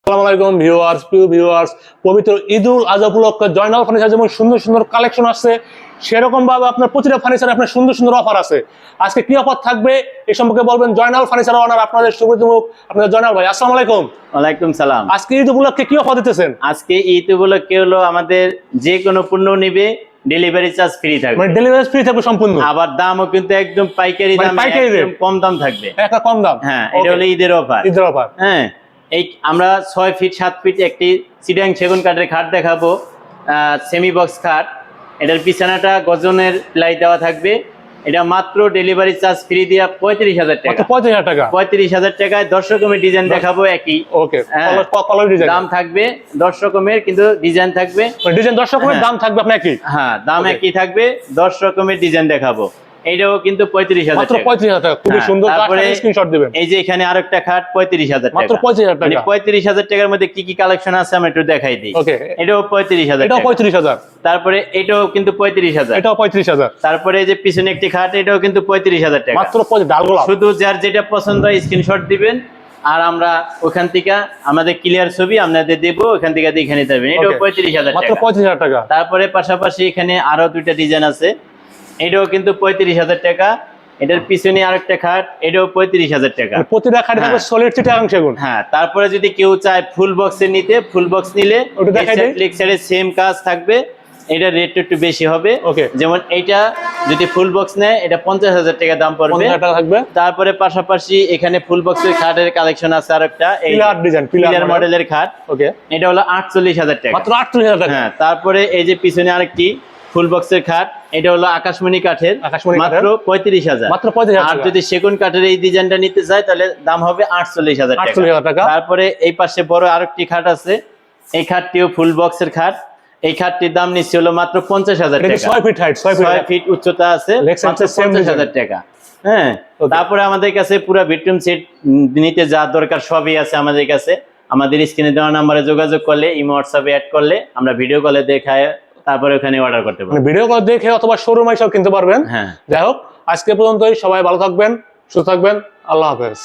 আসসালামু আলাইকুম ভিউয়ার্স, প্রিয় ভিউয়ার্স, পবিত্র ঈদুল আজহা উপলক্ষে জয়নাল ফার্নিচার যেমন সুন্দর সুন্দর কালেকশন আসছে, সেরকম ভাবে আপনার প্রতিটা ফার্নিচারে আপনার সুন্দর সুন্দর অফার আছে। আজকে কি অফার থাকবে এই সম্পর্কে বলবেন জয়নাল ফার্নিচার ওনার, আপনাদের সুবিধামুখ আপনাদের জয়নাল ভাই। আসসালামু আলাইকুম। ওয়ালাইকুম সালাম। আজকে ঈদ উপলক্ষে কি অফার দিতেছেন? আজকে ঈদ উপলক্ষে হলো আমাদের যে কোনো পণ্য নিবে ডেলিভারি চার্জ ফ্রি থাকবে, মানে ডেলিভারি ফ্রি থাকবে সম্পূর্ণ, আবার দামও কিন্তু একদম পাইকারি দামে, একদম কম দাম থাকবে, একটা কম দাম। হ্যাঁ, এটা হলো ঈদের অফার। ঈদের অফার, হ্যাঁ, এই আমরা 6 ফিট 7 ফিট একটি চিটাং সেগুন কাঠের খাট দেখাবো, সেমি বক্স খাট। এটার বিছানাটা গজনের প্লাই দেওয়া থাকবে। এটা মাত্র ডেলিভারি চার্জ ফ্রি দিয়া 35,000 টাকা। 35,000 টাকা। 35,000 টাকায় 10 রকমের ডিজাইন দেখাবো একই। ওকে, কালার ডিজাইন দাম থাকবে 10 রকমের, কিন্তু ডিজাইন থাকবে ডিজাইন 10 রকমের, দাম থাকবে আপনার একই। হ্যাঁ, দাম একই থাকবে, 10 রকমের ডিজাইন দেখাবো। এইটাও কিন্তু 35,000 মাত্র 35,000 টাকা। খুবই সুন্দর, তারপরে স্ক্রিনশট দিবেন। এই যে এখানে আরেকটা খাট 35,000 টাকা। মাত্র 35,000 টাকা। 35,000 টাকার মধ্যে কি কি কালেকশন আছে আমরা একটু দেখাই দিই। ওকে, এটাও 35,000 এটাও টাকা। 35,000। তারপরে এটাও কিন্তু 35,000। এটাও 35,000। তারপরে এই যে পিছনে একটি খাট, এটাও কিন্তু 35,000 টাকা। মাত্র 35 ডালগোলা। শুধু যার যেটা পছন্দ হয় স্ক্রিনশট দিবেন, আর আমরা ওখান থেকে আমাদের ক্লিয়ার ছবি আপনাদের দেব, ওখান থেকে দেখে নিতে পারবেন। এটাও 35,000 টাকা। মাত্র 35,000 টাকা। তারপরে পাশাপাশি এখানে আরো দুইটা ডিজাইন আছে, এটাও কিন্তু 35,000 টাকা। এটার পিছনে আরেকটা খাট, এটাও 35,000 টাকা। প্রতিটা খাটে থাকবে সলিড চিটাং সেগুন। হ্যাঁ, তারপরে যদি কেউ চায় ফুল বক্সে নিতে, ফুল বক্স নিলে ওটা দেখাই দেই। লেগ সাইডে সেম কাজ থাকবে, এটা রেট একটু বেশি হবে। ওকে, যেমন এইটা যদি ফুল বক্স নেয়, এটা 50,000 টাকা দাম পড়বে। 50,000 টাকা থাকবে। তারপরে পাশাপাশি এখানে ফুল বক্সের খাটের কালেকশন আছে আরেকটা, এই পিলার ডিজাইন, পিলার মডেলের খাট। ওকে, এটা হলো 48,000 টাকা। মাত্র 48,000 টাকা। হ্যাঁ, তারপরে এই যে পিছনে আরেকটি ফুল বক্সের খাট, এটা হলো আকাশমণি কাঠের, মাত্র 35,000। মাত্র 35,000 আর যদি সেগুন কাঠের এই ডিজাইনটা নিতে চায়, তাহলে দাম হবে 48,000 টাকা। তারপরে এই পাশে বড় আরেকটি খাট আছে, এই খাটটিও ফুল বক্সের খাট। এই খাটটির দাম নিচ্ছে হলো মাত্র 50,000 টাকা। 6 ফিট হাইট, 6 ফিট উচ্চতা আছে, মাত্র 50,000 টাকা। হ্যাঁ, তারপরে আমাদের কাছে পুরো বেডরুম সেট নিতে যা দরকার সবই আছে আমাদের কাছে। আমাদের স্ক্রিনে দেওয়া নাম্বারে যোগাযোগ করলে, ইমো হোয়াটসঅ্যাপে অ্যাড করলে আমরা ভিডিও কলে দেখায় তারপরে ওখানে অর্ডার করতে পারবেন। ভিডিও কল দেখে অথবা শোরুমে এসেও কিনতে পারবেন। হ্যাঁ, যাই হোক, আজকে পর্যন্তই। সবাই ভালো থাকবেন, সুস্থ থাকবেন। আল্লাহ হাফেজ।